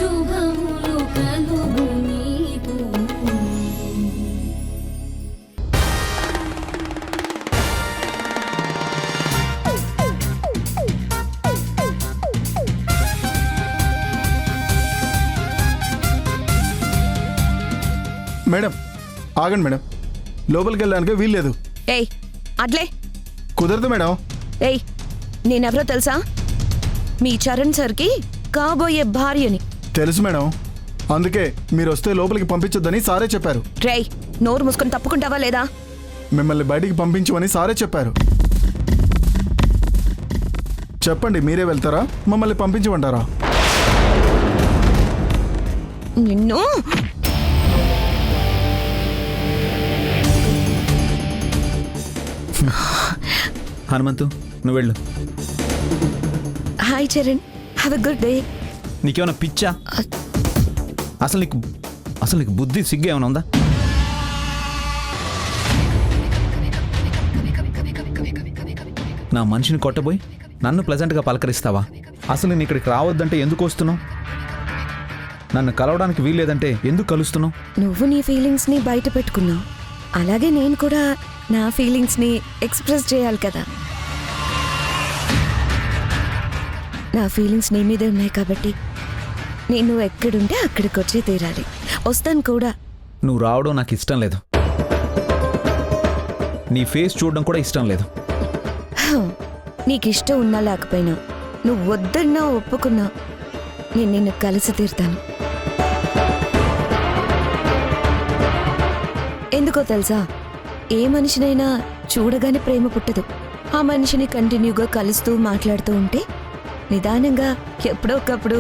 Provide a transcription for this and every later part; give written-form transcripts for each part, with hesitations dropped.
శుభములు కలుగు నీకు. మేడం ఆగండి మేడం, లోపలికి వెళ్ళడానికి వీల్లేదు. ఏయ్ అట్లే కుదరదు మేడం. ఏయ్ నేనెవరో తెలుసా? మీ చరణ్ సార్కి కాబోయే భార్యని. తెలుసు మేడం, అందుకే మీరు వస్తే లోపలికి పంపించొద్దని సారే చెప్పారు. రేయ్ నోరు మూసుకొని తప్పుకుంటావా లేదా? మిమ్మల్ని బయటికి పంపించమని సారే చెప్పారు. చెప్పండి, మీరే వెళ్తారా మమ్మల్ని పంపించమంటారా? నిన్ను హనుమంతు నువ్వు వెళ్ళు. Hi Charan, have a good day. నీకేమైనా పిచ్చా? అసలు నీకు బుద్ధి సిగ్గు ఏమైనా ఉందా? నా మనిషిని కొట్టబోయి నన్ను ప్లెజెంట్గా పలకరిస్తావా? అసలు నేను ఇక్కడికి రావద్దంటే ఎందుకు వస్తున్నావు? నన్ను కలవడానికి వీల్లేదంటే ఎందుకు కలుస్తున్నావు? నువ్వు నీ ఫీలింగ్స్ని బయట పెట్టుకున్నావు, అలాగే నేను కూడా నా ఫీలింగ్స్ని ఎక్స్ప్రెస్ చేయాలి కదా. నా ఫీలింగ్స్ నీ మీదే ఉన్నాయి కాబట్టి నేను ఎక్కడుంటే అక్కడికి వచ్చే తీరాలి. వస్తాను కూడా. నువ్వు రావడం నాకు ఇష్టం లేదు. నీ ఫేస్ చూడడం కూడా ఇష్టం లేదు. నీకు ఇష్టం ఉన్నా లేకపోయినా, నువ్వు వద్దన్నా ఒప్పుకున్నా నేను నిన్ను కలిసి తీరుతాను. ఎందుకో తెలుసా, ఏ మనిషినైనా చూడగానే ప్రేమ పుట్టదు. ఆ మనిషిని కంటిన్యూగా కలుస్తూ మాట్లాడుతూ ఉంటే నిదానంగా ఎప్పుడో ఒకప్పుడు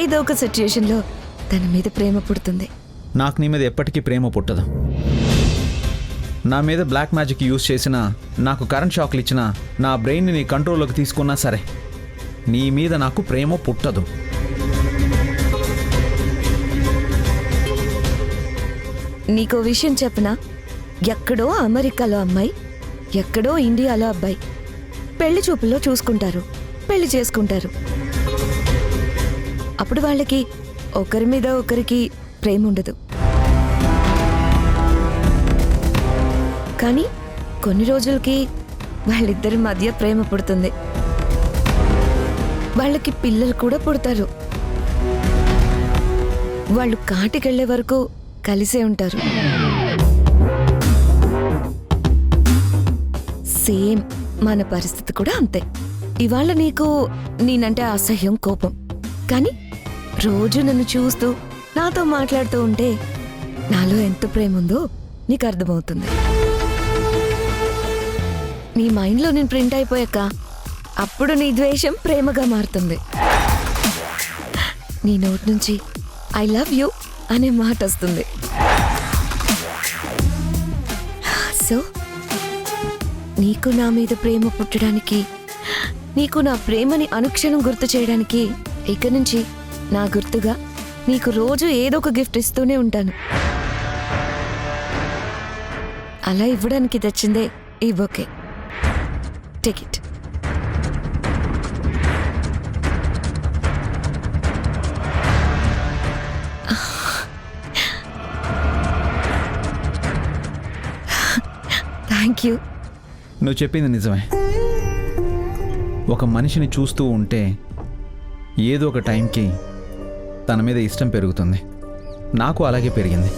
ఏదో ఒక సిచ్యుయేషన్లో తన మీద ప్రేమ పుడుతుంది. నాకు నీ మీద ఎప్పటికీ ప్రేమ పుట్టదు. నా మీద బ్లాక్ మ్యాజిక్ యూజ్ చేసినా, నాకు కరెంట్ షాక్లు ఇచ్చినా, నా బ్రెయిన్ని నీ కంట్రోల్లోకి తీసుకున్నా సరే, నీ మీద నాకు ప్రేమ పుట్టదు. నీకో విషయం చెప్పనా? ఎక్కడో అమెరికాలో అమ్మాయి, ఎక్కడో ఇండియాలో అబ్బాయి పెళ్లి చూపుల్లో చూసుకుంటారు, పెళ్లి చేసుకుంటారు. అప్పుడు వాళ్ళకి ఒకరి మీద ఒకరికి ప్రేమ ఉండదు. కానీ కొన్ని రోజులకి వాళ్ళిద్దరి మధ్య ప్రేమ పుడుతుంది. వాళ్ళకి పిల్లలు కూడా పుడతారు. వాళ్ళు కాటికెళ్లే వరకు కలిసే ఉంటారు. సేమ్ మన పరిస్థితి కూడా అంతే. ఇవాళ నీకు నేనంటే అసహ్యం, కోపం, కానీ రోజు నన్ను చూస్తూ నాతో మాట్లాడుతూ ఉంటే నాలో ఎంత ప్రేమ ఉందో నీకు అర్థమవుతుంది. నీ మైండ్లో నేను ప్రింట్ అయిపోయాక అప్పుడు నీ ద్వేషం ప్రేమగా మారుతుంది. నీ నోటి నుంచి ఐ లవ్ యూ అనే మాట వస్తుంది. సో నీకు నా మీద ప్రేమ పుట్టడానికి, నీకు నా ప్రేమని అనుక్షణం గుర్తు చేయడానికి ఇక నుంచి నా గుర్తుగా నీకు రోజు ఏదో ఒక గిఫ్ట్ ఇస్తూనే ఉంటాను. అలా ఇవ్వడానికి తెచ్చిందే ఈ bouquet. Take it. Thank you. నువ్వు చెప్పింది నిజమే. ఒక మనిషిని చూస్తూ ఉంటే ఏదో ఒక టైంకి తన మీద ఇష్టం పెరుగుతుంది. నాకు అలాగే పెరిగింది.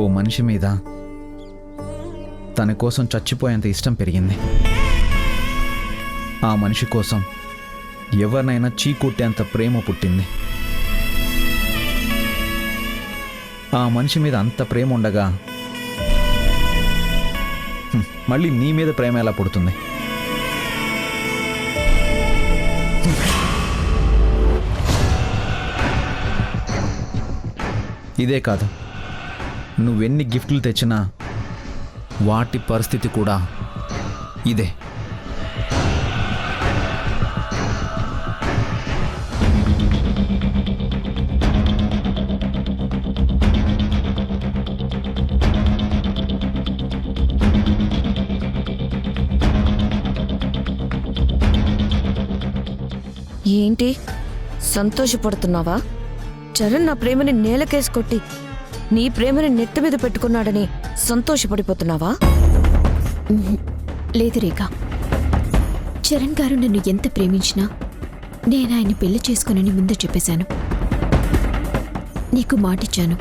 ఓ మనిషి మీద తన కోసం చచ్చిపోయేంత ఇష్టం పెరిగింది. ఆ మనిషి కోసం ఎవరినైనా చీకొట్టేంత ప్రేమ పుట్టింది. ఆ మనిషి మీద అంత ప్రేమ ఉండగా మళ్ళీ నీ మీద ప్రేమ ఎలా పుడుతుంది? ఇదే కాదు, నువ్వెన్ని గిఫ్ట్లు తెచ్చినా వాటి పరిస్థితి కూడా ఇదే. ఏంటి సంతోషపడుతున్నావా? చరణ్ నా ప్రేమని నేలకేసి కొట్టి నీ ప్రేమని నెత్తి మీద పెట్టుకున్నాడని సంతోషపడిపోతున్నావా? లేదు రేఖ, చరణ్ గారు నన్ను ఎంత ప్రేమించినా నేను ఆయన్ని పెళ్లి చేసుకోనని ముందే చెప్పేశాను. నీకు మాటిచ్చాను,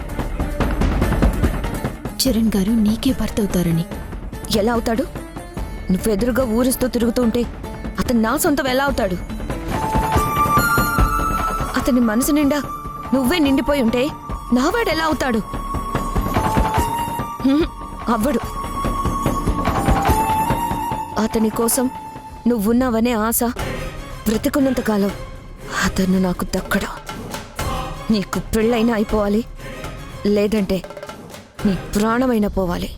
చరణ్ గారు నీకే భర్త అవుతారని. ఎలా అవుతాడు? నువ్వెదురుగా ఊరిస్తూ తిరుగుతుంటే అతను నా సొంతం ఎలా అవుతాడు? అతని మనసు నిండా నువ్వే నిండిపోయి ఉంటే నావాడు ఎలా అవుతాడు? అవ్వడు. అతని కోసం నువ్వున్నావనే ఆశ బ్రతికున్నంతకాలం అతను నాకు దక్కడు. నీకు పెళ్ళైనా అయిపోవాలి, లేదంటే నీ ప్రాణమైనా పోవాలి.